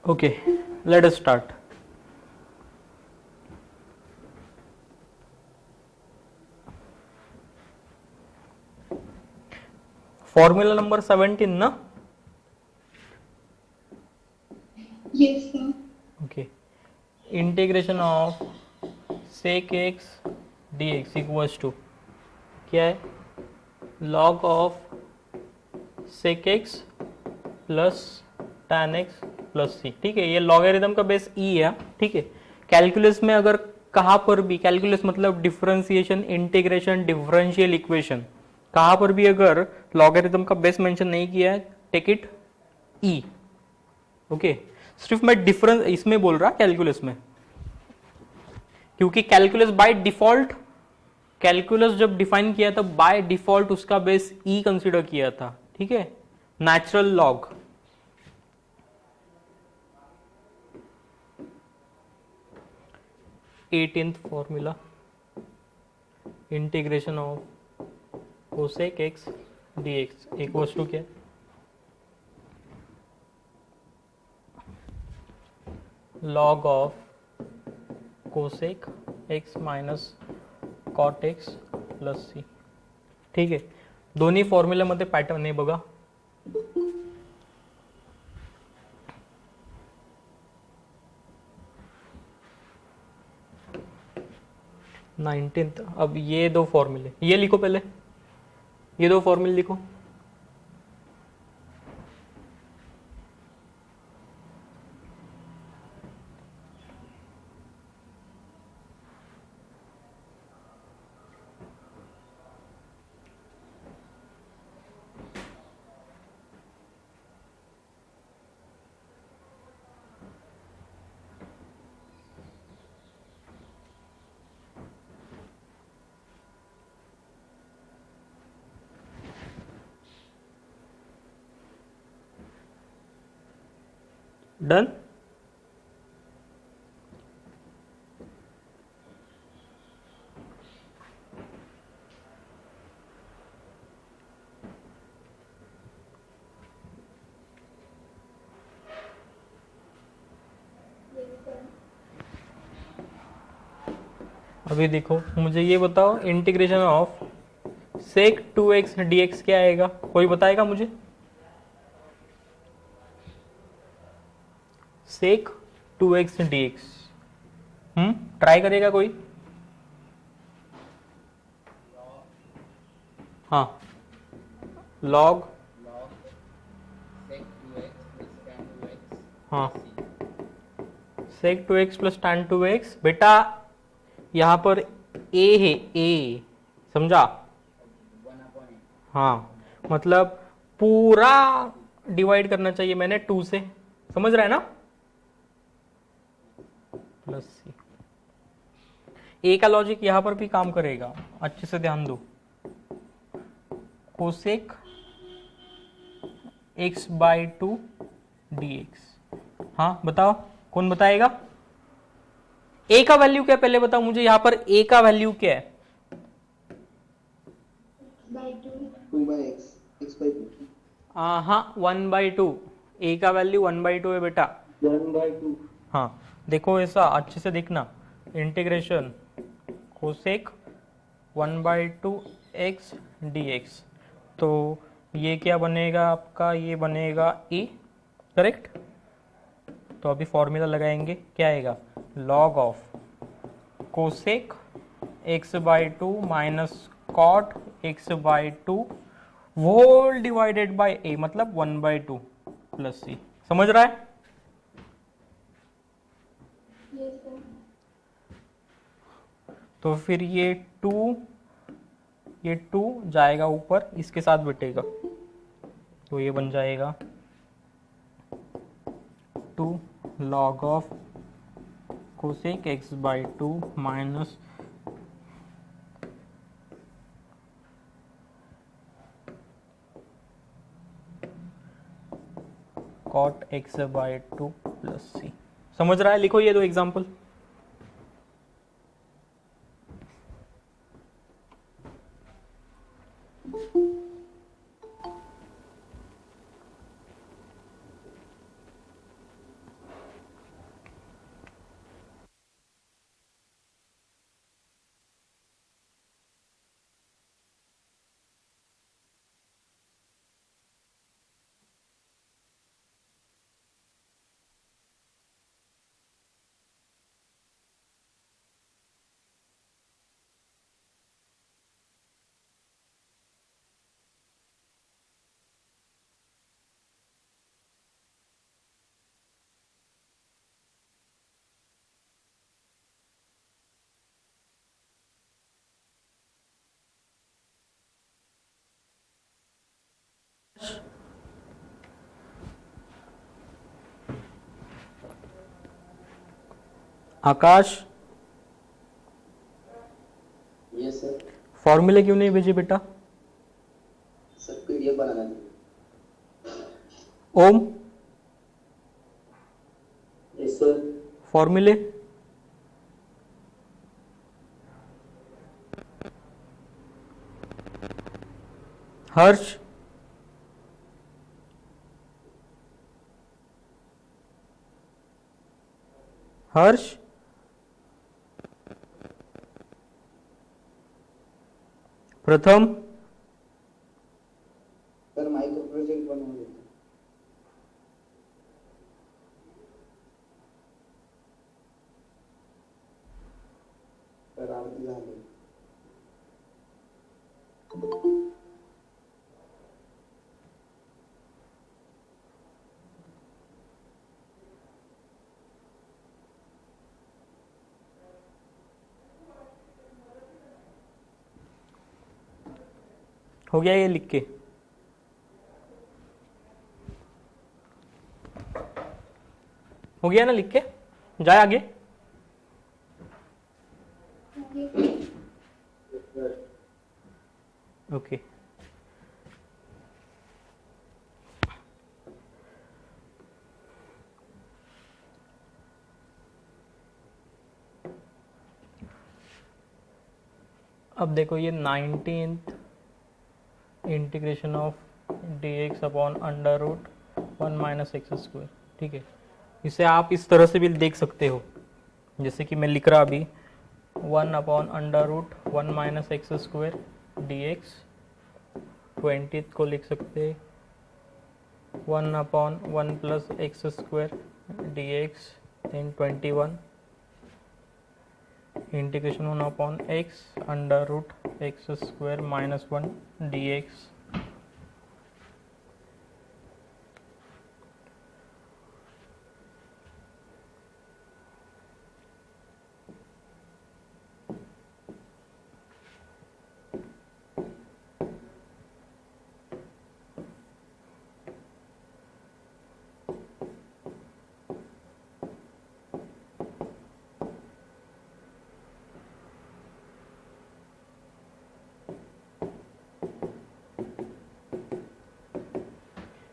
Okay, let us start. Formula number 17 na? Yes, sir. Okay. Integration of sec x dx equals to क्या है? log of sec x plus tan x plus C. ठीक है, ये logarithm का base ई है. ठीक है, calculus में अगर कहाँ पर भी, कैलकुलस मतलब डिफरेंशिएशन, इंटीग्रेशन, डिफरेंशियल इक्वेशन, कहाँ पर भी अगर लॉगरिथम का बेस मेंशन नहीं किया है, टेक इट ई. ओके, सिर्फ मैं डिफरेंस इसमें बोल रहा कैलकुलस में, क्योंकि कैलकुलस बाय डिफॉल्ट, कैलकुलस जब डिफाइन किया था बाय डिफॉल्ट उसका बेस ई कंसीडर किया था. ठीक है, natural log. Eighteenth formula, integration of cosec x d x equals to क्या? Log of cosec x minus cot x plus C. ठीक आहे, दोन्ही फॉर्म्युल्यामध्ये पॅटर्न आहे बघा. नाइनटीन्थ. अब ये दो फॉर्मूले, ये लिखो पहले, ये दो फॉर्मूले लिखो. डन. अभी देखो, मुझे ये बताओ, integration of sec 2x dx क्या आएगा? कोई बताएगा मुझे? सेक 2x dx. ट्राई करेगा कोई? हाँ, लॉग हाँ सेक 2x प्लस tan 2x. बेटा यहां पर a है, a, समझा? हाँ, मतलब पूरा डिवाइड करना चाहिए मैंने 2 से, समझ रहा है ना? Plus C. ए का लॉजिक यहां पर भी काम करेगा, अच्छे से ध्यान दो. Cosec x by 2 dx. हाँ बताओ, कौन बताएगा? a का वैल्यू क्या, पहले बताओ मुझे. यहां पर a का वैल्यू क्या है? हाँ 1/2. a का वैल्यू 1/2 है बेटा. 1/2. हाँ देखो, ऐसा अच्छे से देखना. Integration cosec 1/2 x dx. तो ये क्या बनेगा आपका? ये बनेगा e. करेक्ट. तो अभी फॉर्मूला लगाएंगे, क्या आएगा? Log of cosec x/2 minus cot x/2 whole divided by a, मतलब 1/2 प्लस सी. समझ रहा है? Yes, sir. तो फिर ये 2 जाएगा ऊपर, इसके साथ बैठेगा, तो ये बन जाएगा 2 log of cosec x/2 minus cot x/2 plus C. समझ रहा है? लिखो ये दो एग्जांपल. आकाश यस सर। फॉर्मूले क्यों नहीं भेजे बेटा? सर पीडीएफ बनाना है। ओम यस सर। फॉर्मूले हर्ष हर्ष प्रथम सर माइक्रो प्रोजेक्ट बनवून देतो. सर आरती झाली. हो गया ये लिख के? हो गया ना लिख के? जाए आगे. ओके अब देखो ये 19th integration of dx upon under root 1 minus x square. ठीक है, इसे आप इस तरह से भी देख सकते हो, जैसे कि मैं लिख रहा अभी 1 upon under root 1 minus x square dx. 20th को लिख सकते 1 upon 1 plus x square dx इन 21 integration 1 upon x under root x square minus 1 dx.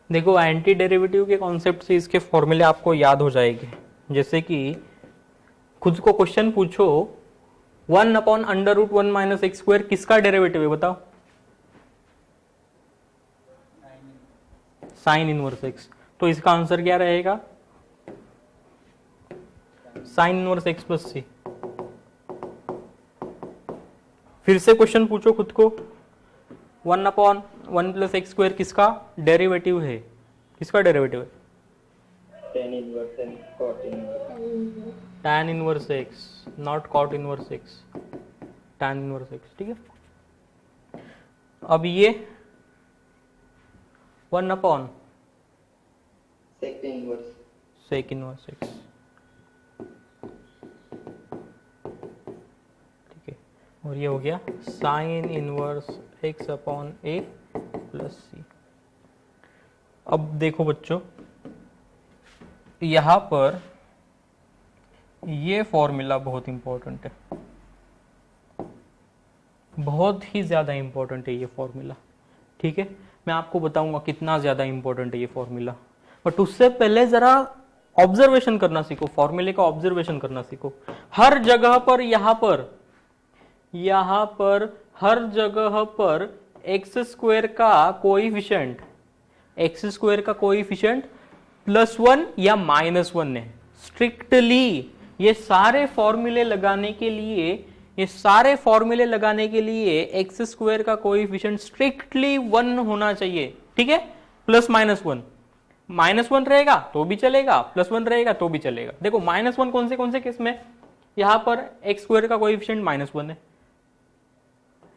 देखो एंटी डेरिवेटिव के कॉन्सेप्ट से इसके फॉर्मूले आपको याद हो जाएंगे. जैसे कि खुद को क्वेश्चन पूछो 1 upon under root 1 minus x square किसका डेरिवेटिव है बताओ? Sine inverse x. तो इसका आंसर क्या रहेगा? Sine inverse x plus c. फिर से क्वेश्चन पूछो खुद को 1 अपॉन 1 प्लस एक्स स्क्वायर किसका डेरिवेटिव है? किसका डेरिवेटिव है? tan inverse and cot inverse. tan inverse x, not cot inverse x, tan inverse x. ठीक है, अब ये 1 upon sec inverse. Sec inverse x. ठीक है, और ये हो गया sine inverse x upon a plus c. अब देखो बच्चों, यहां पर ये फॉर्मूला बहुत इंपॉर्टेंट है, बहुत ही ज्यादा इंपॉर्टेंट है ये फॉर्मूला. ठीक है, मैं आपको बताऊंगा कितना ज्यादा इंपॉर्टेंट है ये फॉर्मूला, बट उससे पहले जरा ऑब्जर्वेशन करना सीखो, फॉर्मूले का ऑब्जर्वेशन करना सीखो. हर जगह पर यहां पर हर जगह पर एक्स स्क्वायर का कोएफिशिएंट +1 या -1 है. स्ट्रिक्टली ये सारे फॉर्मूले लगाने के लिए एक्स स्क्वायर का कोएफिशिएंट स्ट्रिक्टली 1 होना चाहिए. ठीक है, प्लस माइनस वन, -1 रहेगा तो भी चलेगा, +1 रहेगा तो भी चलेगा. देखो -1 कौन से केस में? यहां पर एक्स स्क्वायर का कोएफिशिएंट -1 है,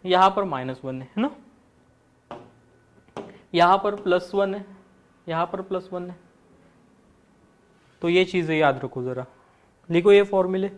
यहां पर -1 है ना, यहां पर +1 है, यहां पर +1 है. तो ये चीजें याद रखो, जरा लिखो ये फॉर्मूले.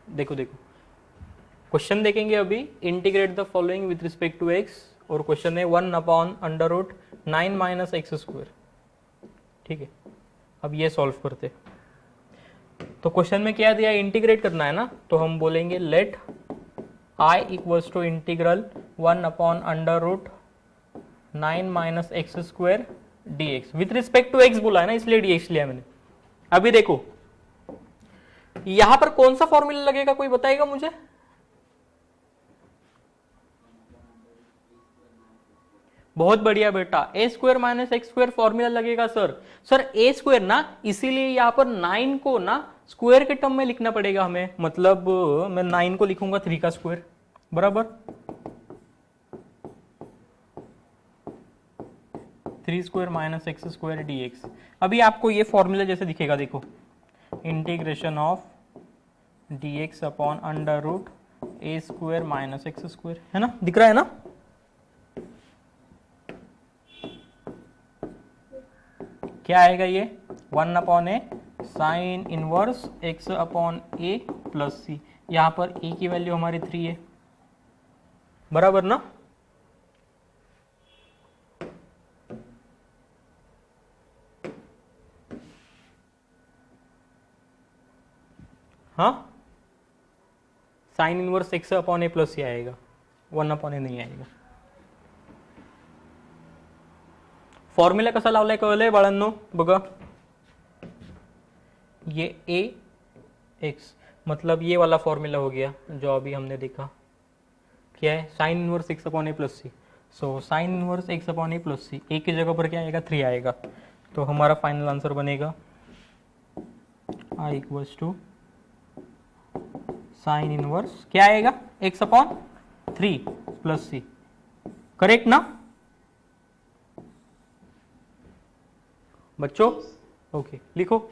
देखो देखो क्वेश्चन देखेंगे अभी, integrate the following with respect to x, और क्वेश्चन है 1/√9 माइनस एक्स स्क्वायर। ठीक है, अब ये सॉल्व करते। तो क्वेश्चन में क्या दिया है, इंटीग्रेट करना है ना, तो हम बोलेंगे let I equals to integral 1/√9 minus x square d x. With respect to x बोला है ना, इसलिए डी एक्स लिया मैंने। अभी देखो यहां पर कौन सा फॉर्मूला लगेगा, कोई बताएगा मुझे? बहुत बढ़िया बेटा, a square minus x square formula लगेगा सर। सर ए स्क्वायर ना, इसीलिए यहां पर 9 को ना स्क्वायर के टर्म में लिखना पड़ेगा हमें, मतलब मैं 9 को लिखूंगा 3 का स्क्वायर बराबर 3 square minus x square d x. अभी आपको ये फॉर्मूला जैसे दिखेगा, देखो integration of d x upon √a square minus x square, है ना, दिख रहा है ना? क्या आएगा ये 1/a sine inverse x upon a plus C. यहां पर a की वैल्यू हमारी 3 है, बराबर ना? हाँ, sine inverse x upon a plus C आएगा, 1/a नहीं आएगा। फॉर्म्युला कसा लावलाय कळलंय बाळांनो? बघा ये ए एक्स, मतलब ये वाला फॉर्मूला हो गया जो अभी हमने देखा, क्या है sine inverse x upon a plus C. So sine inverse x upon a plus C, a की जगह पर क्या आएगा 3 आएगा, तो हमारा फाइनल आंसर बनेगा I equals to sine inverse क्या आएगा x upon 3 plus c, correct ना बच्चों? ओके, लिखो।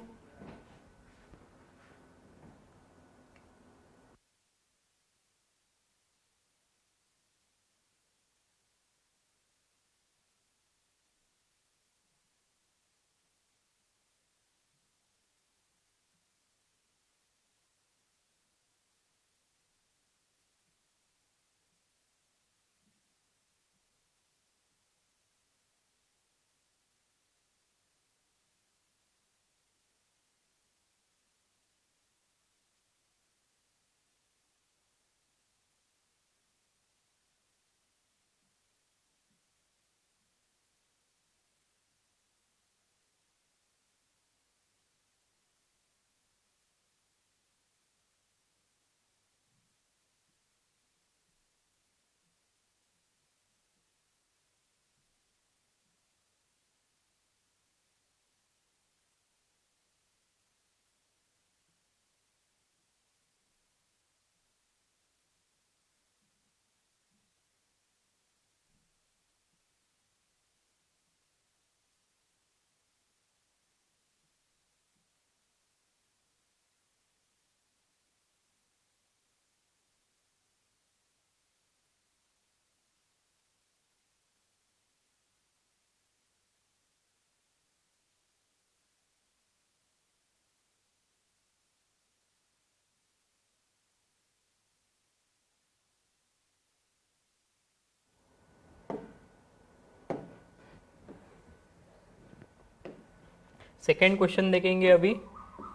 सेकेंड क्वेश्चन देखेंगे अभी,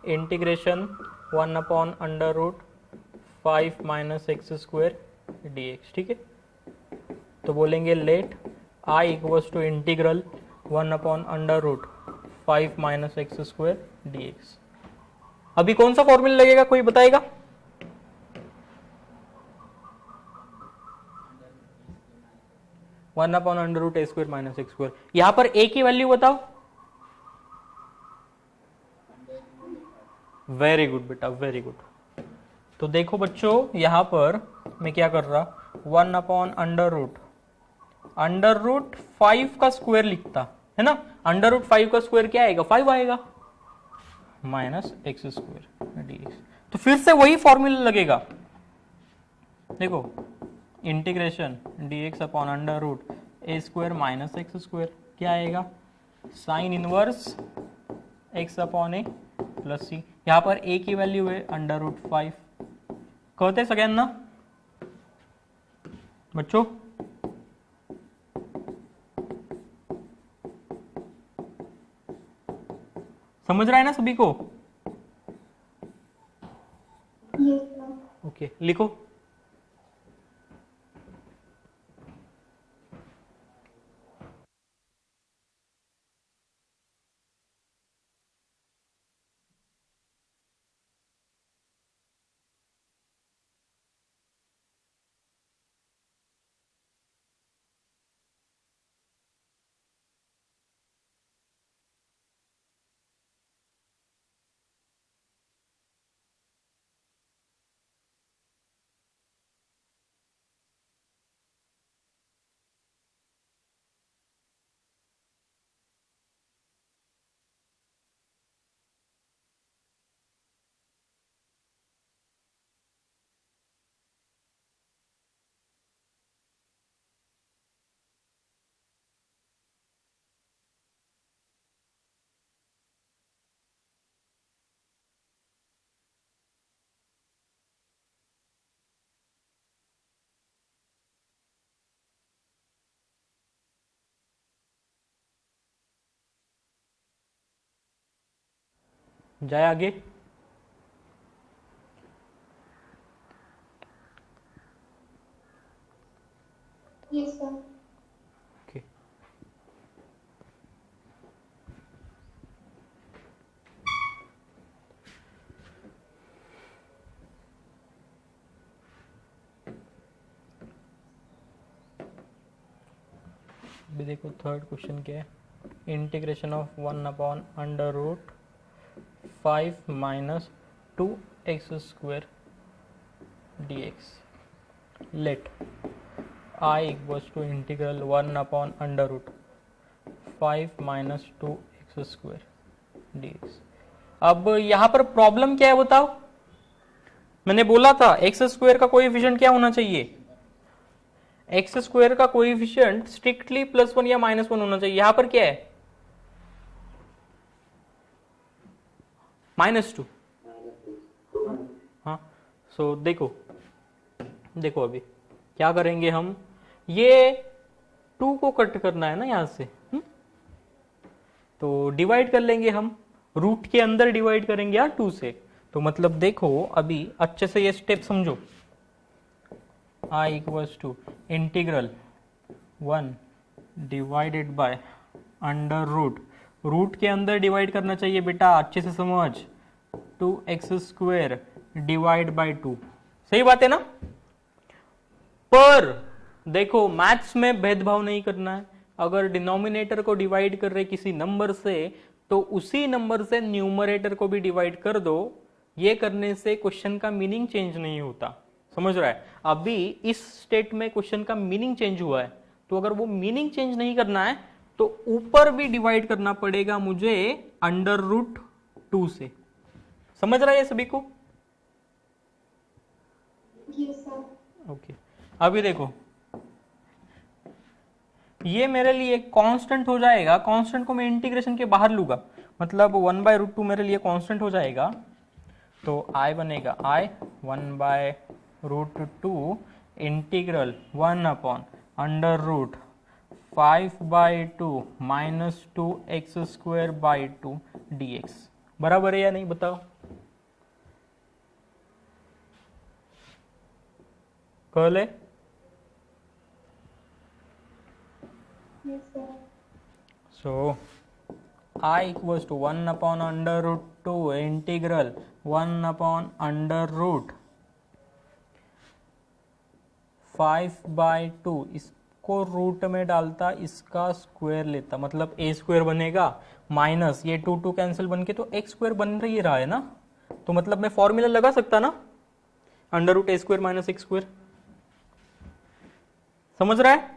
integration 1/√5 minus x square d x. ठीक है, तो बोलेंगे let I equals to integral 1/√5 minus x square d x. अभी कौन सा फॉर्मूला लगेगा, कोई बताएगा? One upon √a square minus x square. यहां पर a की वैल्यू बताओ। वेरी गुड बेटा, वेरी गुड। तो देखो बच्चों, यहां पर मैं क्या कर रहा, 1/√5 का स्क्वायर लिखता है ना, √5 का स्क्वायर क्या आएगा 5 आएगा, minus x square d x. तो फिर से वही फॉर्मूला लगेगा, देखो integration D x upon √a square minus x square क्या आएगा, sign inverse x upon a plus C. यहां पर a की वैल्यू है √5, कळतंय सगळ्यांना बच्चों? समझ रहा है ना सभी को? Yes, sir. ओके लिखो। जाए आगे। Yes, sir. ओके अभी देखो थर्ड क्वेश्चन क्या है। Integration of 1/√5 minus 2x² dx। Let I equals to integral 1/√5 minus 2x² dx। अब यहां पर प्रॉब्लम क्या है बताओ? मैंने बोला था x² का कोएफिशिएंट क्या होना चाहिए? x² का कोएफिशिएंट स्ट्रिक्टली +1 या -1 होना चाहिए। यहां पर क्या है? -2। हाँ सो देखो अभी क्या करेंगे हम, ये 2 को कट करना है ना यहां से, तो डिवाइड कर लेंगे हम, रूट के अंदर डिवाइड करेंगे यार 2 से। तो मतलब देखो अभी अच्छे से ये स्टेप समझो। I equals to integral 1 divided by root के अंदर डिवाइड करना चाहिए बेटा, अच्छे से समझ, 2x² डिवाइड बाय 2। सही बात है ना? पर देखो मैथ्स में भेदभाव नहीं करना है। अगर डिनोमिनेटर को डिवाइड कर रहे किसी नंबर से तो उसी नंबर से न्यूमरेटर को भी डिवाइड कर दो। ये करने से क्वेश्चन का मीनिंग चेंज नहीं होता। समझ रहा है? अभी इस स्टेट में क्वेश्चन का मीनिंग चेंज हुआ है, तो अगर वो मीनिंग चेंज नहीं करना है तो ऊपर भी डिवाइड करना पड़ेगा मुझे √2 से। समझ रहा है ये सभी को? Yes, sir. ओके अभी देखो ये मेरे लिए कांस्टेंट हो जाएगा। कांस्टेंट को मैं इंटीग्रेशन के बाहर लूंगा, मतलब 1/√2 मेरे लिए कांस्टेंट हो जाएगा। तो I बनेगा I 1/√2 integral 1/√5/2 minus 2x²/2 dx। बराबर है या नहीं बताओ? कल है? Yes, sir. So I equals to 1/√2 integral 1/5/2, इसको रूट में डालता, इसका स्क्वायर लेता, मतलब a² बनेगा माइनस ये 2 कैंसिल बन के तो x² बन रही रहा है ना। तो मतलब मैं फॉर्मूला लगा सकता ना, √a² माइनस x²। समझ रहा है?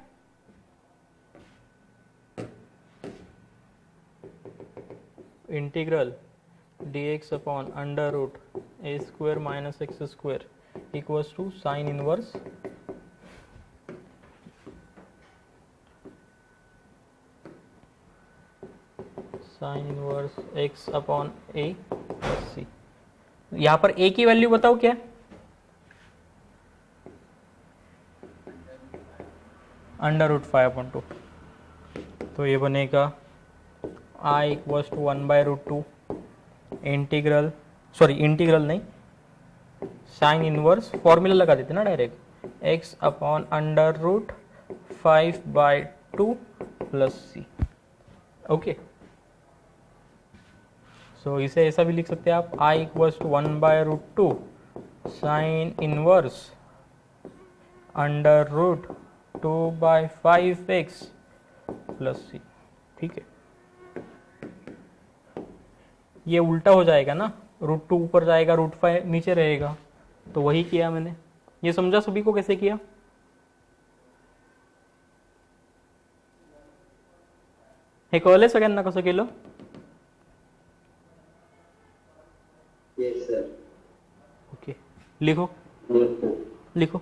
Integral dx upon √a² minus x² equals to sine inverse x upon a सी। यहां पर a की वैल्यू बताओ क्या है? √5/2, तो ये बनेगा I इक्वल्स टू 1/√2 इंटीग्रल नहीं, साइन इनवर्स फॉर्मूला लगा देते ना direct, x upon √5/2 plus c। Okay, so इसे ऐसा भी लिख सकते हैं आप, I equals to 1/√2 sine inverse √2/5x plus c। ठीक है, ये उल्टा हो जाएगा ना, √2 ऊपर जाएगा, √5 नीचे रहेगा, तो वही किया मैंने। ये समझा सभी को कैसे किया? हे कळले सगळ्यांना कसं केलं? Yes sir. ओके, लिखो लिखो।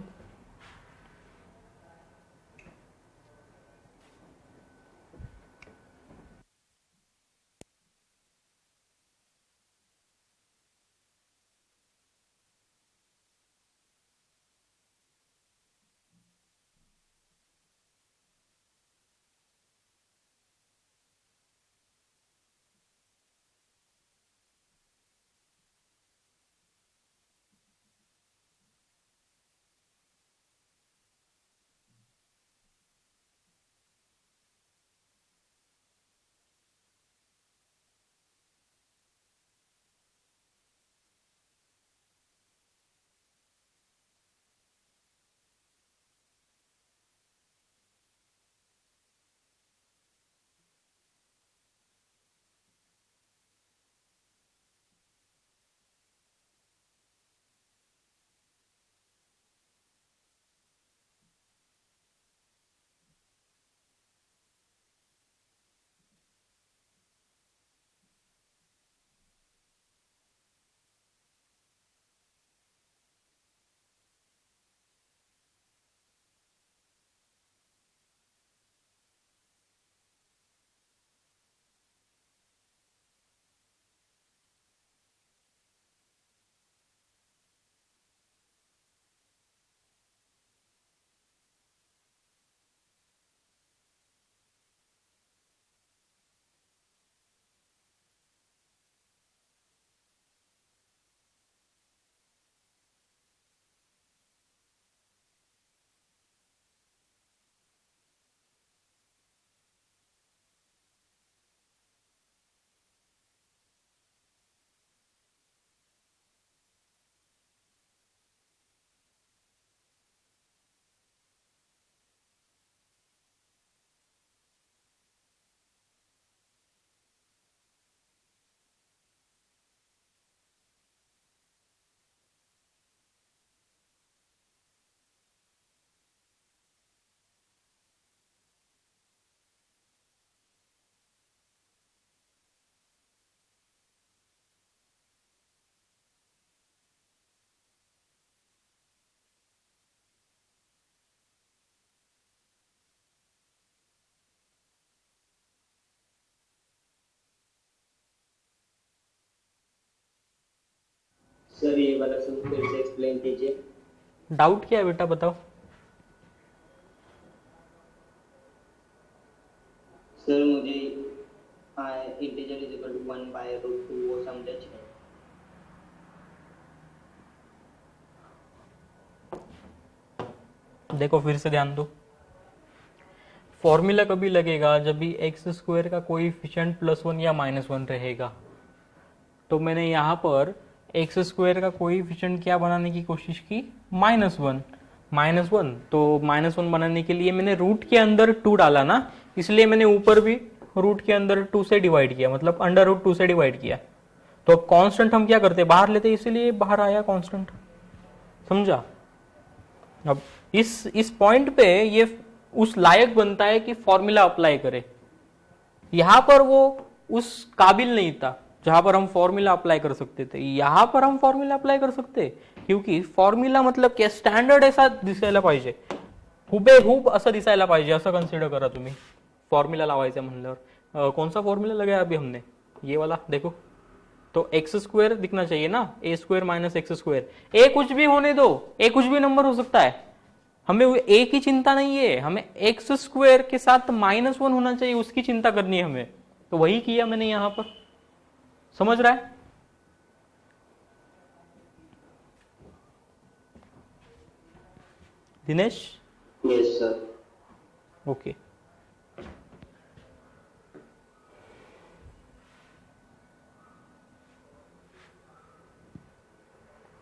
सर ये वाला सब फिर से एक्सप्लेन कीजिए। डाउट क्या है बेटा, बताओ। सर मुझे इंटीजर इज इक्वल टू 1/√2 वो समझे है। देखो फिर से ध्यान दो, फॉर्मूला कभी लगेगा जब भी x² का कोएफिशिएंट +1 या -1 रहेगा। तो मैंने यहाँ पर x² का कोएफिशिएंट क्या बनाने की कोशिश की, -1। तो -1 बनाने के लिए मैंने रूट के अंदर 2 डाला ना, इसलिए मैंने ऊपर भी रूट के अंदर 2 से डिवाइड किया, मतलब √2 से डिवाइड किया। तो अब कांस्टेंट हम क्या करते, बाहर लेते, इसीलिए बाहर आया कांस्टेंट। समझा? अब इस पॉइंट पे ये उस लायक बनता है कि फॉर्मूला अप्लाई करे। यहां पर वो उस काबिल नहीं था जहां पर हम फॉर्मूला अप्लाई कर सकते थे, यहां पर हम फॉर्मूला अप्लाई कर सकते, क्योंकि फॉर्म्युला मतलब काय, स्टँडर्ड असा दिसायला पाहिजे, हुबेहूब असं दिसायला पाहिजे, असं कन्सिडर करा तुम्ही फॉर्म्युला लावायचं म्हणल्यावर। कौन सा फॉर्मूला लगाया अभी हमने, ये वाला देखो, तो x² दिखना चाहिए ना, a² - x²। ए कुछ भी होने दो, ए कुछ भी नंबर हो सकता है, हमें वो a की चिंता नहीं है, हमें एक्स स्क्वायर के साथ -1 होना चाहिए, उसकी चिंता करनी है हमें। तो वही किया मैंने यहां पर। समझ रहा है? दिनेश? Yes sir. ओके।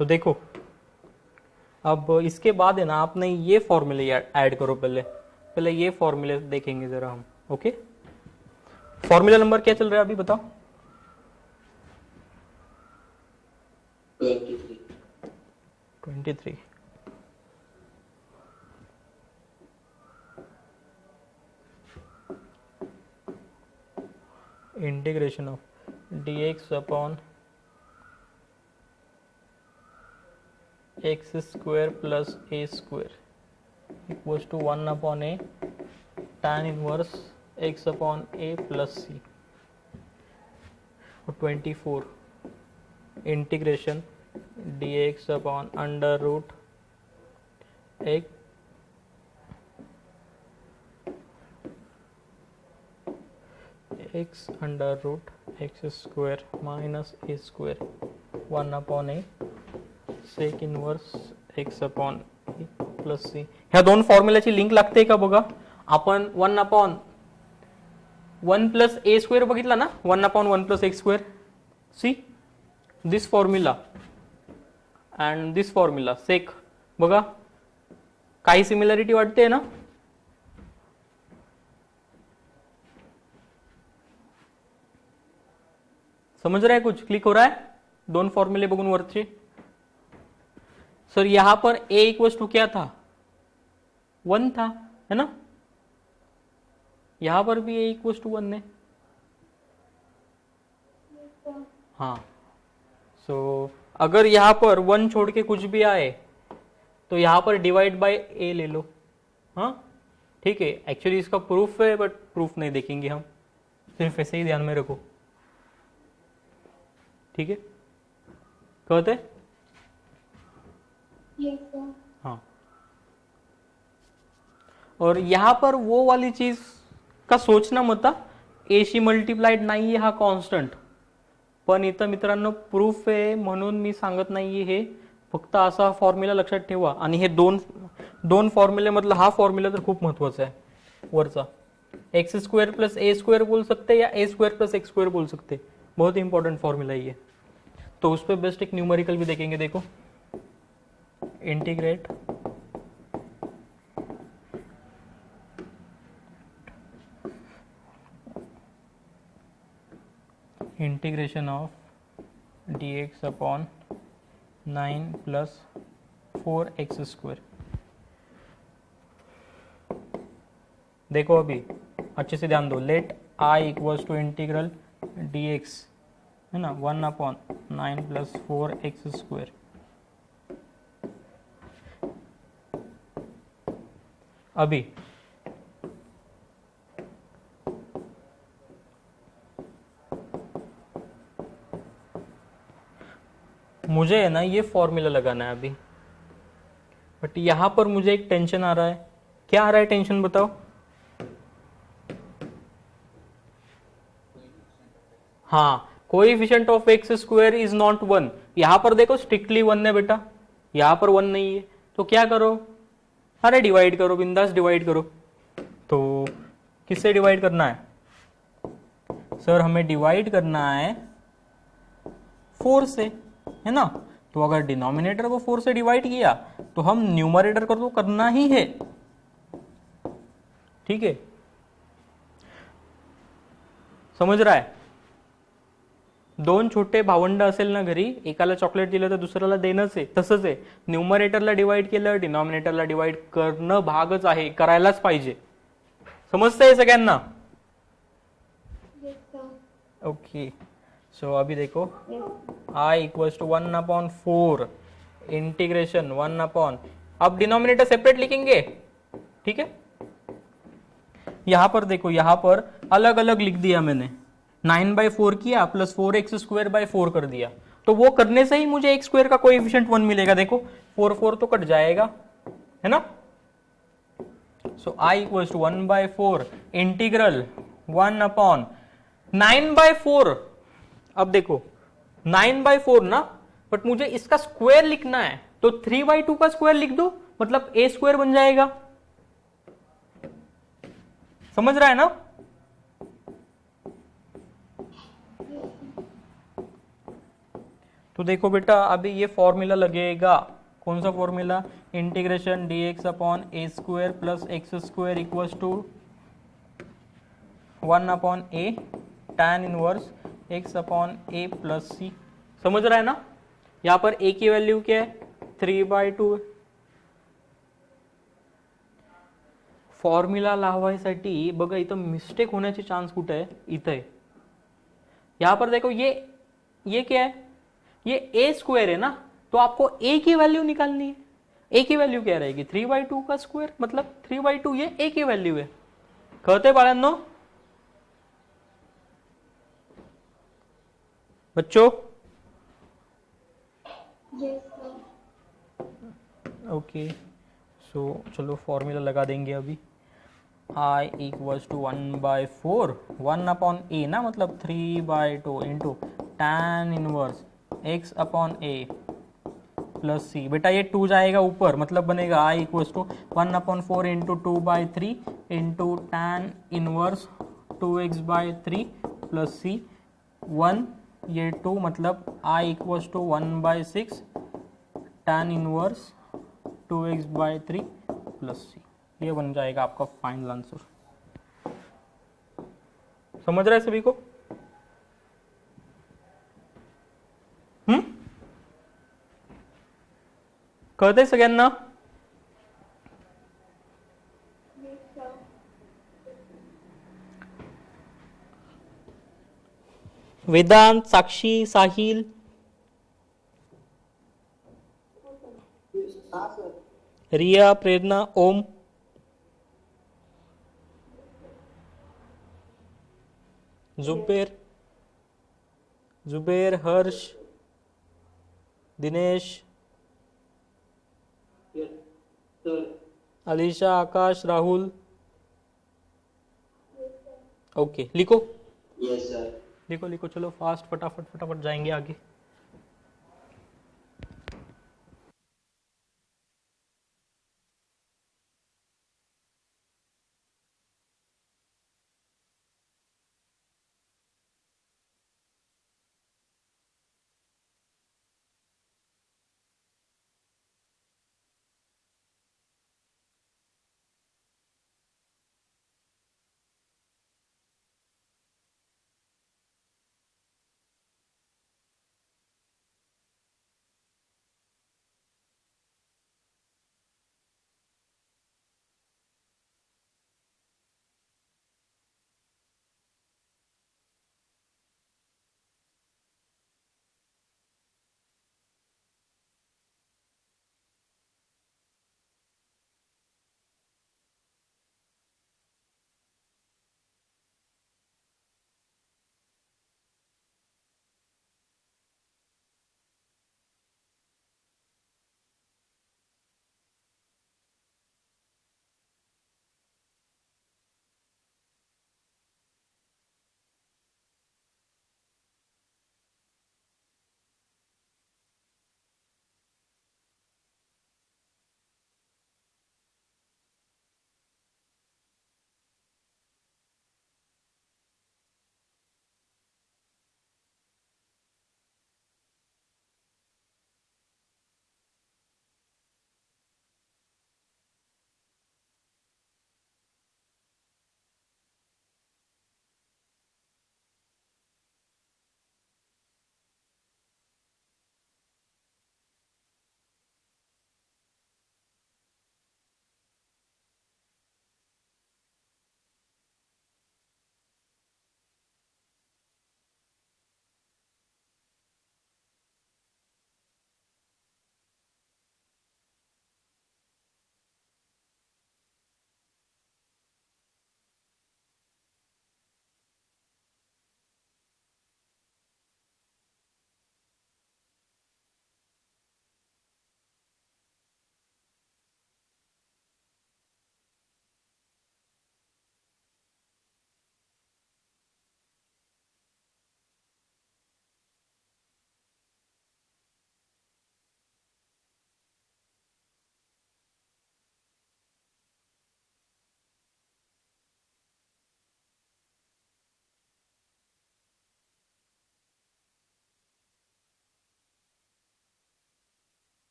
तो देखो, अब इसके बाद है ना, आपने ये फॉर्मूले ऐड करो। पहले ये फॉर्मूले देखेंगे जरा हम। ओके, फॉर्मूला नंबर क्या चल रहा है अभी बताओ? 23। Integration of dx upon x square plus a square equals to 1 upon a tan inverse x upon a plus C. 24 integration dx upon under root x under root x square minus a square 1 upon a sec inverse x upon a plus C. ह्या दोन फॉर्म्युलाची link लागते का बघा? आपण 1 upon 1 plus ए square बघितला ना, 1 upon 1 plus x square. See this formula and this formula sec बघा, काही सिमिलरिटी वाटते ना? समझ रहा है? कुछ क्लिक हो रहा है? दोन फॉर्मूले बगुन वरचे। सर यहां पर a इक्वल टू क्या था? 1 था, है ना? यहां पर भी a इक्वल टू 1 है। हाँ, सो अगर यहां पर 1 छोड़ के कुछ भी आए तो यहां पर डिवाइड बाय a ले लो। हाँ ठीक है, एक्चुअली इसका प्रूफ है बट प्रूफ नहीं देखेंगे हम, सिर्फ ऐसे ही ध्यान में रखो। ठीक है, कहते? Yes sir. हाँ, और यहां पर वो वाली चीज का सोचना मत, एशी मल्टिप्लाइड नाही हा कॉन्स्टंट, पण इथं मित्रांनो प्रूफ आहे म्हणून मी सांगत नाहीये हे, फक्त असा फॉर्म्युला लक्षात ठेवा। आणि हे दोन फॉर्म्युले मधला हा फॉर्म्युला तर खूप महत्वाचा आहे वरचा। X square plus a square बोल सकते या ए स्क्वायर प्लस एक्स स्क्वायर बोल सकते, बहुत इंपॉर्टेंट फॉर्मूला ये। तो उस पर बेस्ट एक न्यूमेरिकल भी देखेंगे। देखो, integrate integration of dx upon 9 plus 4x square. देखो अभी अच्छे से ध्यान दो, let i equals to integral dx है ना 1 अपॉन 9 प्लस 4x स्क्वायर। अभी मुझे है ना ये फॉर्मूला लगाना है अभी, बट यहां पर मुझे एक टेंशन आ रहा है। क्या आ रहा है टेंशन बताओ? हाँ, coefficient of x square is not 1। यहां पर देखो स्ट्रिक्टली 1 है बेटा, यहां पर 1 नहीं है, तो क्या करो? अरे डिवाइड करो, बिंदास डिवाइड करो। तो किससे डिवाइड करना है सर? हमें डिवाइड करना है 4 से, है ना? तो अगर डिनोमिनेटर को 4 से डिवाइड किया तो हम न्यूमरेटर को तो करना ही है। ठीक है, समझ रहा है? दोन छोटे भावंड असेल ना घरी, एकाला चॉकलेट दिलं तर दुसऱ्याला देणंच आहे, तसंच आहे। न्यूमरेटरला डिवाइड केलं, डिनॉमिनेटरला डिवाइड करणं भागच आहे, करायलाच पाहिजे। समजतंय सगळ्यांना? Yes sir. ओके, सो अभी देखो i equals to 1 upon 4 integration 1 upon, अब डिनोमिनेटर सेपरेट लिखेंगे। ठीक है, यहां पर देखो, यहां पर अलग अलग लिख दिया मैंने, 9/4 किया प्लस 4x स्क्वायर बाय 4 कर दिया। तो वो करने से ही मुझे x स्क्वायर का कोएफिशिएंट 1 मिलेगा। देखो 4 4 तो कट जाएगा, है ना? सो आई इक्वल्स टू 1/4 इंटीग्रल 1/9/4। अब देखो 9/4 ना, बट मुझे इसका स्क्वायर लिखना है, तो 3/2 का स्क्वायर लिख दो, मतलब a स्क्वायर बन जाएगा। समझ रहा है ना? तो देखो बेटा, अभी ये फॉर्मूला लगेगा। कौन सा formula? Integration dx upon a square plus x square equals to 1/a tan inverse x upon a plus C. समझ रहा है ना? यहां पर a की वैल्यू क्या है? 3/2। फॉर्म्युला लावायसाठी बघा इथं मिस्टेक होण्याचे चान्स कुठे आहे? इथं आहे। यहां पर देखो ये क्या है? ये ए स्क्वायर है ना, तो आपको ए की वैल्यू निकालनी है। ए की वैल्यू क्या रहेगी? 3/2 का स्क्वायर, मतलब 3/2 ये ए की वैल्यू है। कळतंय बाळांनो? बच्चों Yes, sir. ओके, सो चलो फॉर्मूला लगा देंगे अभी। आई इक्वल्स टू 1/4 1/a ना, मतलब 3/2 into tan inverse x upon a plus C. बेटा ये 2 जाएगा ऊपर, मतलब बनेगा I equals to 1/4 into 2/3 into tan inverse 2x/3 plus C 1, ये 2, मतलब I equals to 1/6 tan inverse 2x/3 plus C. ये बन जाएगा आपका फाइनल आंसर। समझ रहा है सभी को? कळतंय सगळ्यांना? Yes, sir. वेदांत, साक्षी, साहिल, रिया, प्रेरणा, ओम, जुबेर, हर्ष, दिनेश, Yes, sir. अलीशा, आकाश, राहुल। ओके, लिखो Yes, sir. लिखो लिखो, चलो फास्ट, फटाफट फटाफट जाएंगे आगे।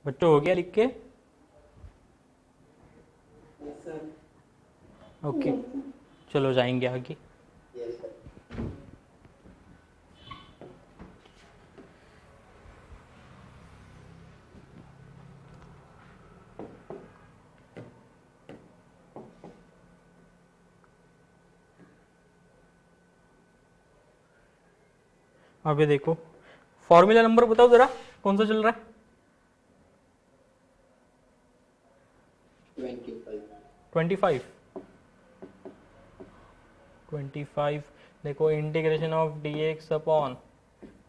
बच्चों हो गया लिख के? ओके, चलो जाएंगे आगे। Yes sir. अभी देखो फॉर्मूला नंबर बताओ जरा, कौन सा चल रहा है? 25। 25 देखो, integration of d x upon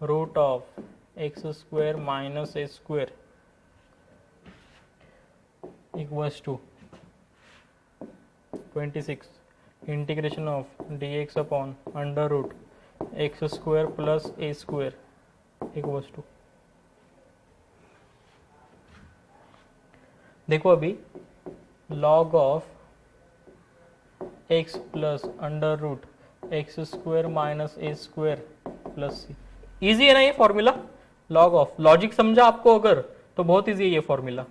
root of x square minus a square equals to 26 integration of d x upon under root x square plus a square equals to, देखो अभी log of x plus under root x square minus a square plus c. Easy है ना ये formula? log of, logic समझा आपको अगर तो बहुत ईजी है ये फॉर्मूला।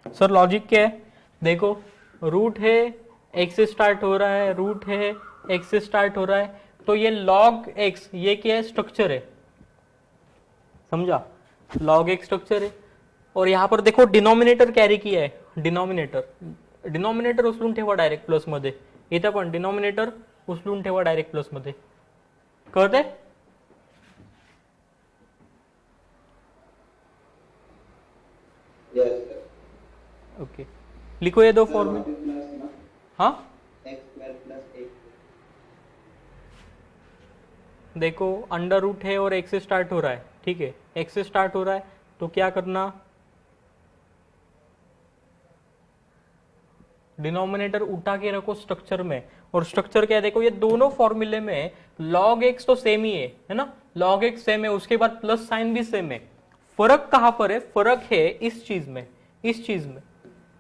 सर लॉजिक क्या है? देखो रूट है, x से स्टार्ट हो रहा है, रूट है, x से स्टार्ट हो रहा है, तो ये log x ये क्या है? स्ट्रक्चर है, समझा? log x स्ट्रक्चर है। और यहां पर देखो डिनोमिनेटर कॅरी किया आहे, डिनोमिनेटर उचलून ठेवा डायरेक्ट प्लस मध्ये, इथं पण डिनोमिनेटर उचलून ठेवा डायरेक्ट प्लस मध्ये, कळतंय? Yes sir. ओके, लिखो ये दो फॉर्मूले। हाँ x² प्लस 1। देखो अंडर रूट है और x से स्टार्ट हो रहा है, ठीक है, x से स्टार्ट हो रहा है तो क्या करना, डिनोमिनेटर उठा के रखो स्ट्रक्चर में। और स्ट्रक्चर क्या है? देखो ये दोनों फॉर्मूले में log x तो सेम ही है ना, log x सेम है, उसके बाद प्लस साइन भी सेम है। फर्क कहां पर है? फर्क है इस चीज में, इस चीज में।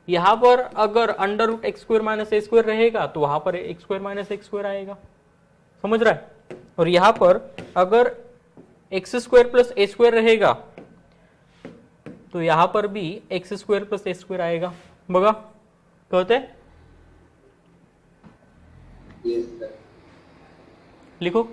यहां पर अगर under root x square minus a square रहेगा तो वहां पर x square minus x square आएगा, समझ रहा है? और यहां पर अगर x square plus a square रहेगा तो यहां पर भी x square plus a square आएगा। बघा कहते, यस सर। लिखो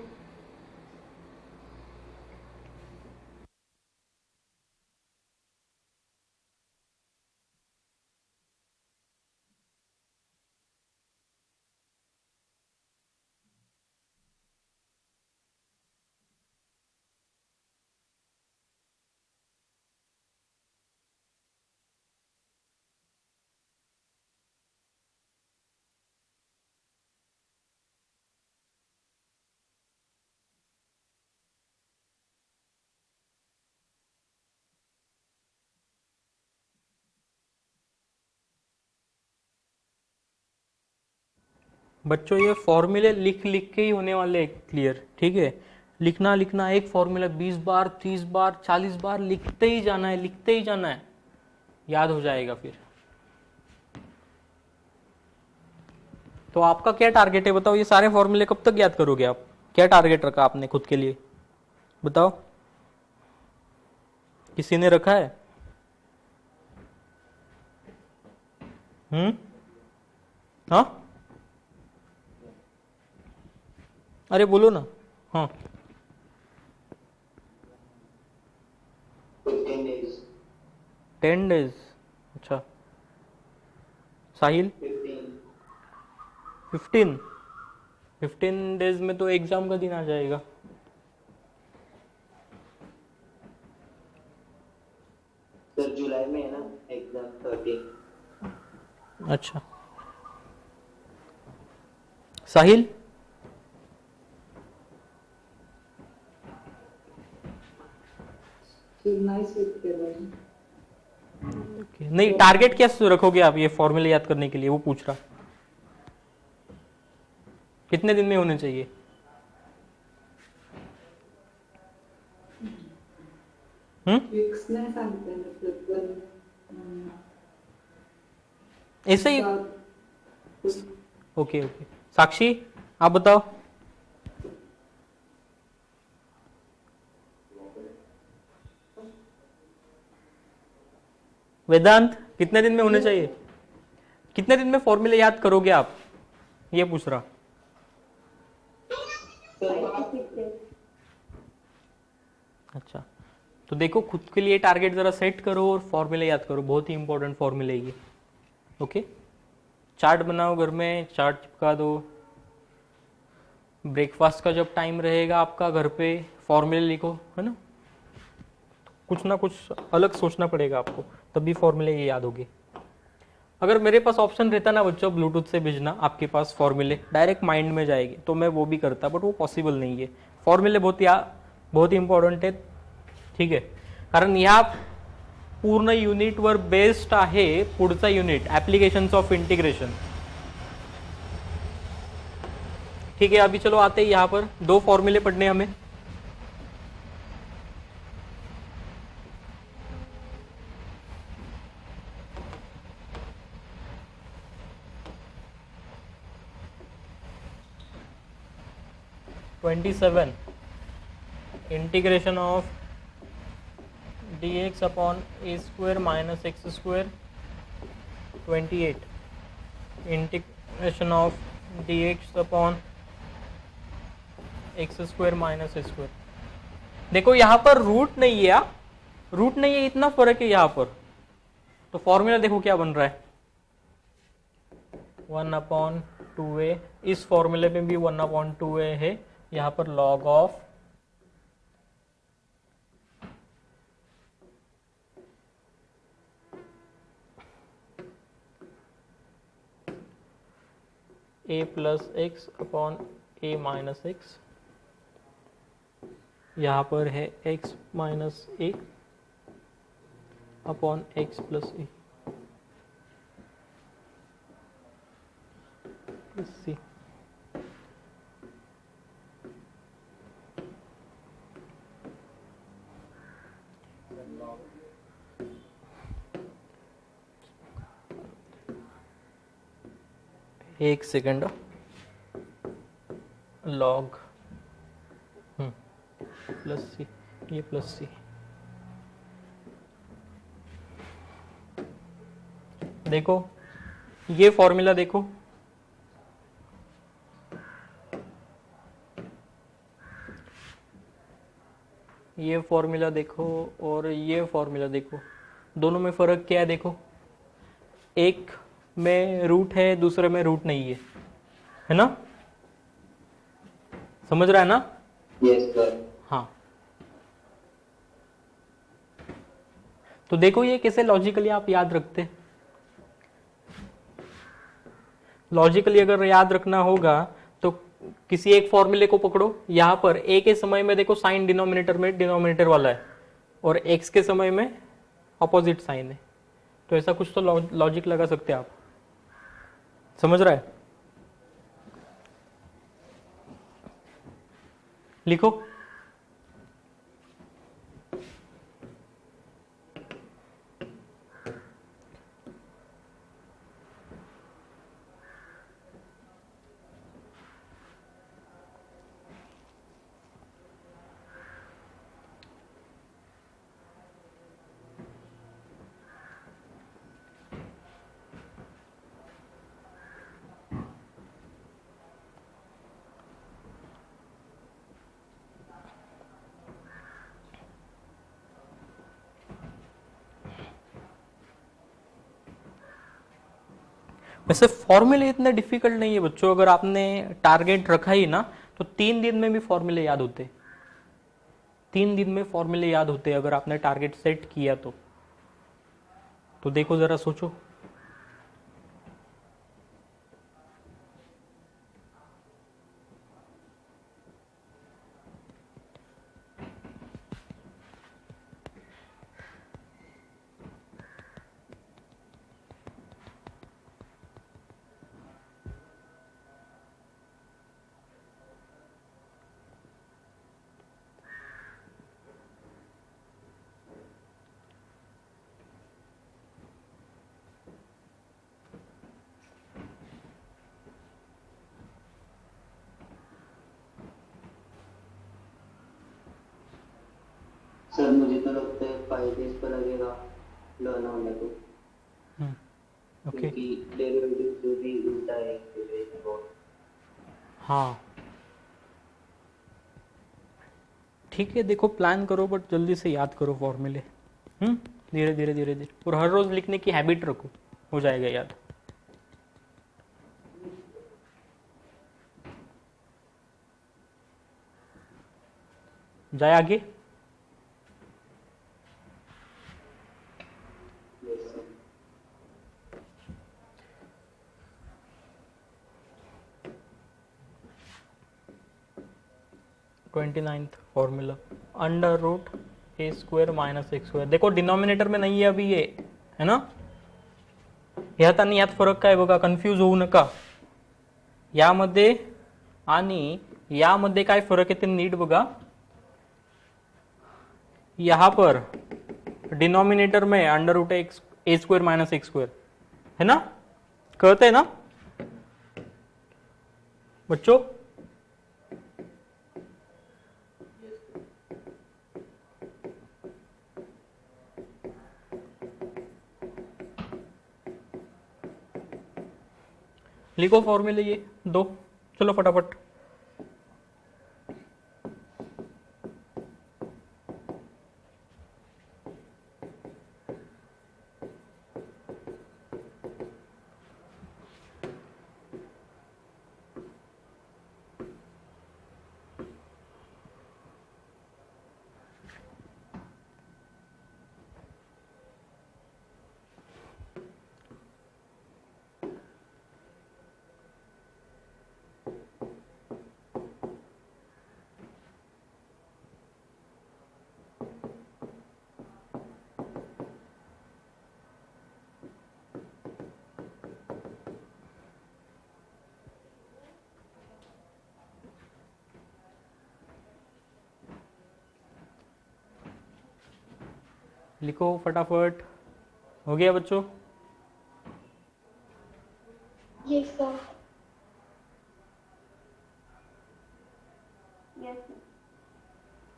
बच्चों, ये फॉर्मूले लिख लिख के ही होने वाले क्लियर, ठीक है? लिखना लिखना एक फॉर्मूला 20 बार 30 बार 40 बार लिखते ही जाना है, लिखते ही जाना है, याद हो जाएगा फिर। तो आपका क्या टारगेट है बताओ? ये सारे फॉर्मूले कब तक याद करोगे आप? क्या टारगेट रखा आपने खुद के लिए बताओ? किसी ने रखा है? हाँ अरे बोलो ना। हाँ 15 days। 10 डेज, अच्छा। साहिल 15। 15 डेज में तो एग्जाम का दिन आ जाएगा। सर जुलाई में है ना एग्जाम 13। अच्छा साहिल, नहीं टारगेट क्या रखोगे आप ये फॉर्मूले याद करने के लिए? वो पूछ रहा कितने दिन में होने चाहिए? ऐसे ही ओके ओके। साक्षी आप बताओ। वेदांत कितने दिन में होने चाहिए? कितने दिन में फॉर्मूले याद करोगे आप, ये पूछ रहा। 5 to 6 days. अच्छा, तो देखो खुद के लिए टारगेट जरा सेट करो और फॉर्मूले याद करो, बहुत ही इंपॉर्टेंट फॉर्मूले ये। ओके, चार्ट बनाओ घर में, चार्ट चिपका दो। ब्रेकफास्ट का जब टाइम रहेगा आपका घर पे फॉर्मूले लिखो, है ना। कुछ ना कुछ अलग सोचना पड़ेगा आपको, तभी फॉर्मूले ये याद होगी। अगर मेरे पास ऑप्शन रहता ना बच्चों ब्लूटूथ से भेजना आपके पास फॉर्मूले डायरेक्ट माइंड में जाएंगे, तो मैं वो भी करता, बट वो पॉसिबल नहीं है। फॉर्मूले बहुत ही इंपॉर्टंट है, ठीक है। कारण ह्या पूर्ण युनिटवर बेस्ड आहे पुढचा युनिट ऍप्लिकेशन्स ऑफ इंटिग्रेशन, ठीक है। अभी चलो आते हैं यहाँ पर, दो फॉर्मूले पढ़ने हमें। (27) integration of dx upon a square minus x square. 28 integration of dx upon x square minus a square. देखो यहाँ पर रूट नहीं है, रूट नहीं है, इतना फर्क है यहाँ पर। तो फॉर्मूला देखो क्या बन रहा है, 1/2a। इस फॉर्मूले में भी 1/2a है, यहाँ पर log of a plus x upon a minus x. यहाँ पर है x माइनस ए अपॉन एक्स प्लस ए प्लस सी। एक सेकंड, लॉग प्लस सी, ये प्लस सी। देखो ये फॉर्मूला देखो, ये फॉर्मूला देखो और ये फॉर्मूला देखो, दोनों में फर्क क्या है देखो। एक में रूट है, दूसरे में रूट नहीं है ना। समझ रहा है ना? Yes sir. हाँ, तो देखो ये कैसे लॉजिकली आप याद रखते। लॉजिकली अगर याद रखना होगा तो किसी एक फॉर्मूले को पकड़ो, यहां पर ए के समय में देखो साइन डिनोमिनेटर में डिनोमिनेटर वाला है और एक्स के समय में ऑपोजिट साइन है, तो ऐसा कुछ तो लॉजिक लगा सकते हैं आप। समझ रहा है? लिखो। वैसे फॉर्मूले इतने डिफिकल्ट नहीं है बच्चों, अगर आपने टारगेट रखा ही ना तो 3 दिन में भी फॉर्मूले याद होते। 3 दिन में फॉर्मूले याद होते अगर आपने टारगेट सेट किया तो देखो जरा सोचो। सर मुझे तो लगता है 5 days पर लगेगा लर्न होने को। क्योंकि डेरिवेटिव जो भी उल्टा है इंटीग्रेशन और हाँ ठीक है, देखो प्लान करो बट जल्दी से याद करो फॉर्मूले। धीरे धीरे धीरे धीरे, और हर रोज लिखने की हैबिट रखो, हो जाएगा याद। जाए आगे। yes, sir. 29th formula, under root a square minus x square. देखो डिनॉमिनेटर में नाही आहे अभी ये, है ना? ह्यात आणि यात फरक काय बघा, कन्फ्यूज होऊ नका। यामध्ये आणि यामध्ये काय फरक आहे ते नीट बघा। यहां पर डिनोमिनेटर में अंडर रूट एक्स ए स्क्वायर माइनस एक्स स्क्वायर है ना, कहते हैं ना बच्चों? लिखो फॉर्मूले ये दो, चलो फटाफट। लिखो फटाफट, हो गया बच्चों? Yes, sir. Yes, sir.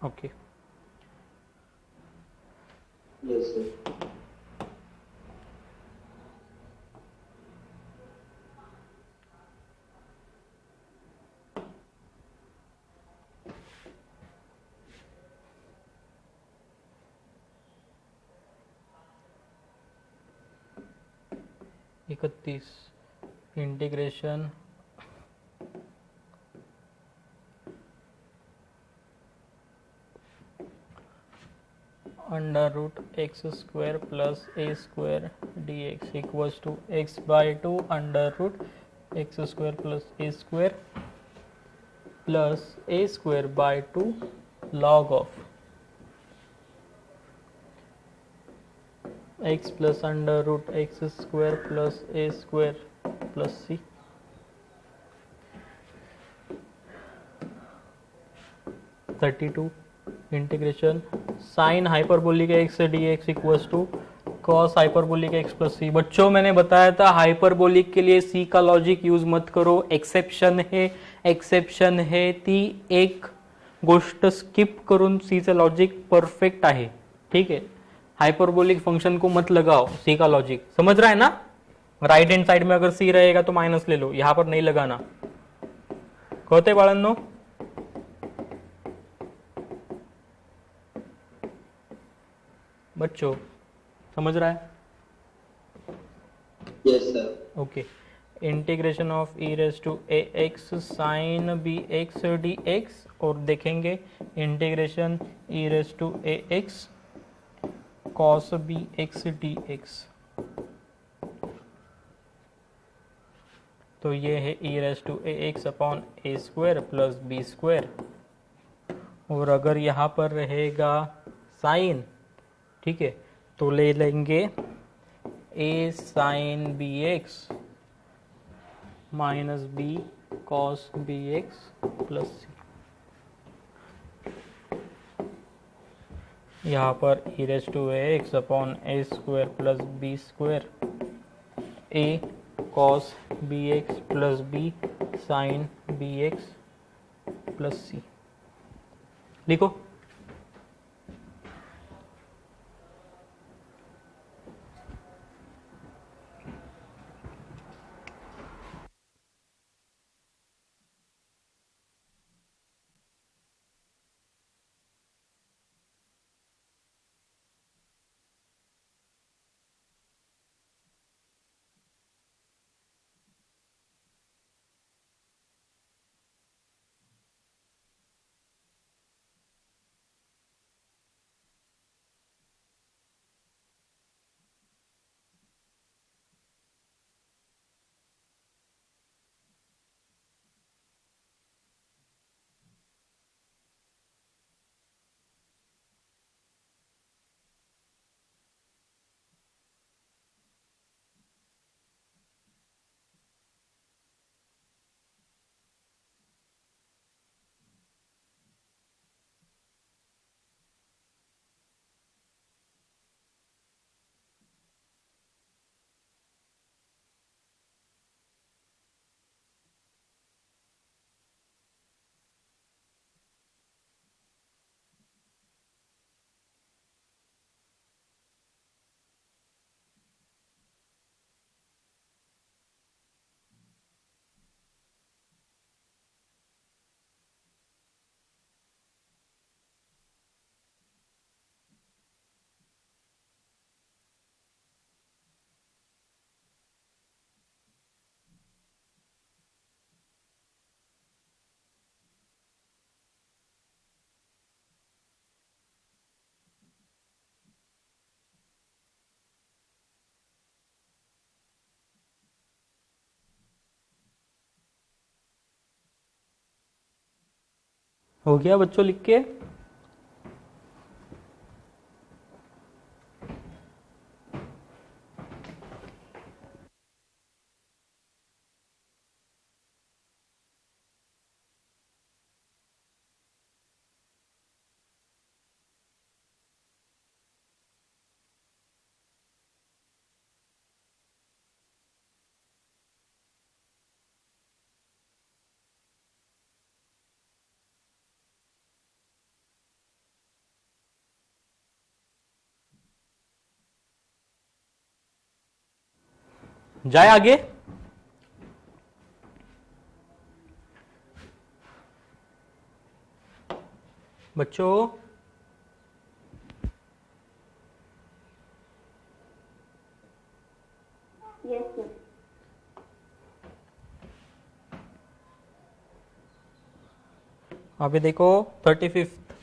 Okay yes, sir. इकतीस integration under root x square plus a square d x equals to x by two under root x square plus a square by two log of x plus under root x square plus a square plus c. Thirty two integration sine hyperbolic x d x equals to cos hyperbolic x plus c. बच्चों मैंने बताया था hyperbolic के लिए सी का logic use मत करो, exception है ती एक गोष्ट स्किप करून सी चं लॉजिक परफेक्ट आहे, ठीक है? हाइपरबोलिक फंक्शन को मत लगाओ, सी का लॉजिक समझ रहा है ना? राइट हैंड साइड में अगर सी रहेगा तो माइनस ले लो, यहां पर नहीं लगाना। कहते बाळांनो? बच्चों समझ रहा है? yes, sir. Okay integration of e raise to a x sine b x d x, और देखेंगे integration e raise to a x cos b x d x. तो ये है e raise to a x upon a square plus b square, और अगर यहाँ पर रहेगा साइन, ठीक है, तो ले लेंगे a sine b x minus b cos b x plus c. यहाँ पर e raise to a x upon a square plus b square, a cos b x plus b sine b x plus c. लिखो हो गया बच्चों लिख के? जाए आगे। बच्चों Yes, sir. अभी देखो 35th,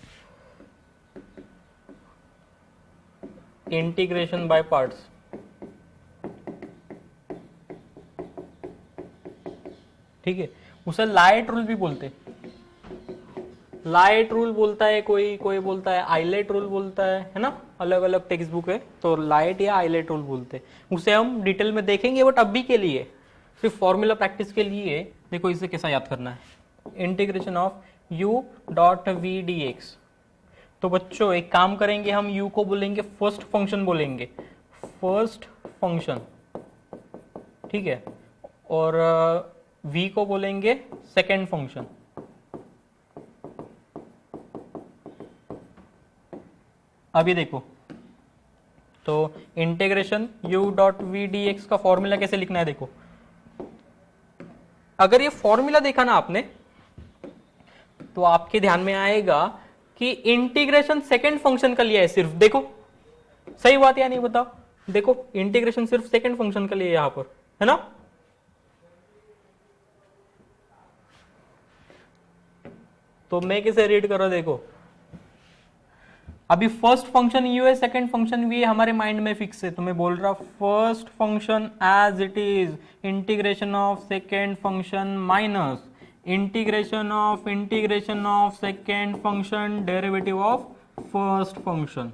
इंटीग्रेशन बाय पार्ट्स। ठीक है, उसे लाइट रूल भी बोलते, लाइट रूल बोलता है कोई, कोई बोलता है आइलेट रूल बोलता है ना, अलग अलग टेक्स्ट बुक है तो लाइट या आइलेट रूल बोलते हैं। उसे हम डिटेल में देखेंगे, बट अभी के लिए सिर्फ फॉर्मूला प्रैक्टिस के लिए देखो इसे कैसा याद करना है। Integration of u dot v d x. तो बच्चों एक काम करेंगे, हम u को बोलेंगे फर्स्ट फंक्शन बोलेंगे, फर्स्ट फंक्शन, ठीक है, और v को बोलेंगे सेकेंड फंक्शन। अभी देखो तो integration u dot v d x का फॉर्मूला कैसे लिखना है देखो। अगर ये फॉर्मूला देखा ना आपने तो आपके ध्यान में आएगा कि इंटीग्रेशन सेकेंड फंक्शन का लिया है सिर्फ। देखो सही बात या नहीं बताओ? देखो इंटीग्रेशन सिर्फ सेकेंड फंक्शन का लिया है यहां पर, है ना। तो मैं किसे रीड कर रहा हूं देखो, अभी फर्स्ट फंक्शन u है, सेकंड फंक्शन v है, हमारे माइंड में फिक्स है। तो मैं बोल रहा first function as it is integration of second function minus integration of second function derivative of first function.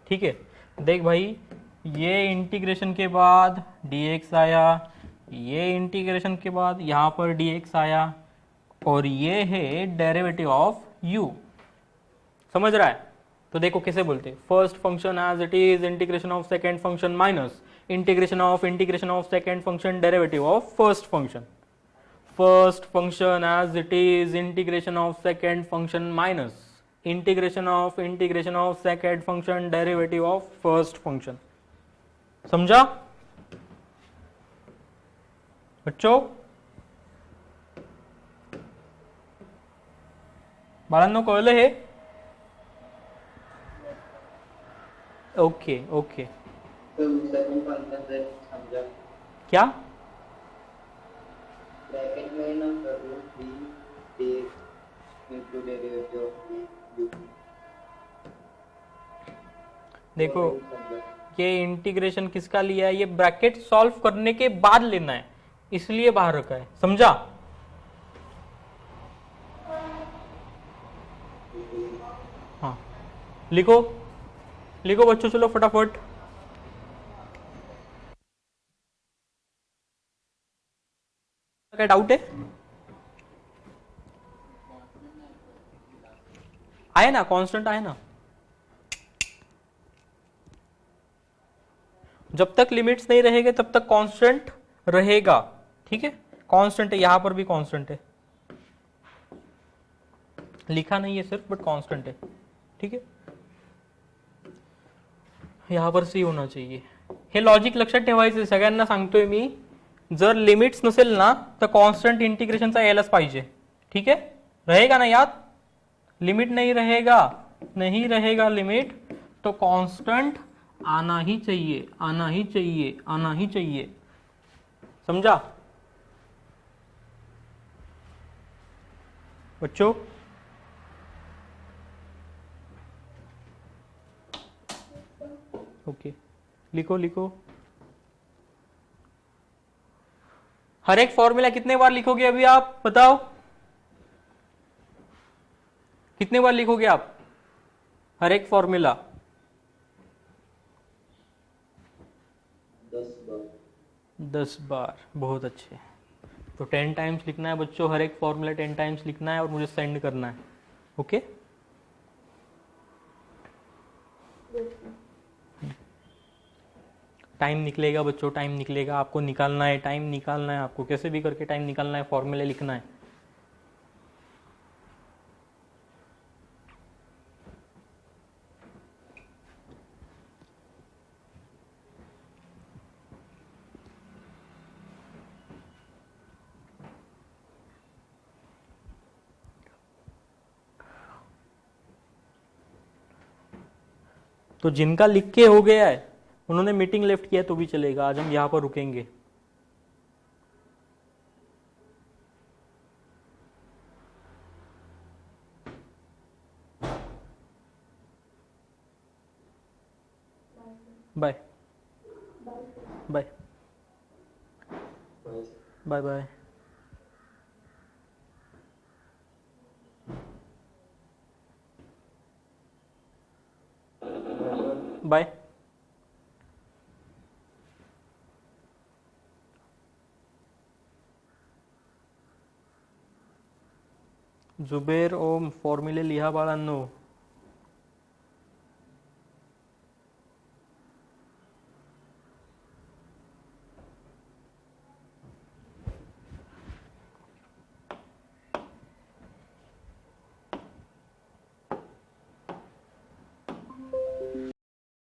ठीक है, देख भाई ये इंटीग्रेशन के बाद dx आया, ये इंटीग्रेशन के बाद यहां पर dx आया, और ये है डेरिवेटिव ऑफ u। समझ रहा है? तो देखो कैसे बोलते, first function as it is integration of second function minus integration of second function derivative of first function. First function as it is integration of second function minus integration of second function derivative of first function. समझा बच्चों? बाळांनो कळलं हे? Okay okay. तो second function से समझा क्या? Bracket में ना करो v dx into derivative of u। देखो ये इंटीग्रेशन किसका लिया है, ये ब्रैकेट सॉल्व करने के बाद लेना है, इसलिए बाहर रखा है। समझा? हाँ लिखो लिखो बच्चों, चलो फटाफट। क्या डाउट है? आए ना, कांस्टेंट आए ना। जब तक लिमिट्स नहीं रहेंगे तब तक कांस्टेंट रहेगा। ठीक है, कांस्टेंट है, यहां पर भी कांस्टेंट है, लिखा नहीं है सिर्फ, बट कांस्टेंट है। ठीक है, यहां पर सी होना चाहिए। हे लॉजिक लक्षात ठेवायचं, सगळ्यांना सांगतोय मी, जर लिमिट्स नसेल ना तर कॉन्स्टंट इंटिग्रेशनचा यायलाच पाहिजे। ठीक है, रहेगा ना याद? लिमिट नहीं रहेगा लिमिट, तो कांस्टेंट आना ही चाहिए, आना ही चाहिए, आना ही चाहिए। समझा बच्चों? ओके, लिखो लिखो। हर एक फॉर्मूला कितने बार लिखोगे अभी आप बताओ? कितने बार लिखोगे आप हर एक फॉर्मूला? 10 बार। बहुत अच्छे। तो 10 टाइम्स लिखना है बच्चों, हर एक फॉर्मूला 10 टाइम्स लिखना है और मुझे सेंड करना है। ओके? टाइम निकलेगा बच्चों, टाइम निकलेगा, आपको निकालना है, टाइम निकालना है आपको, कैसे भी करके टाइम निकालना है, फॉर्मूले लिखना है। तो जिनका लिख के हो गया है उन्होंने मीटिंग लेफ्ट किया तो भी चलेगा, आज हम यहां पर रुकेंगे। Bye bye bye bye. Bye. Zuber Om फॉर्म्युले लिहा बाळांनो।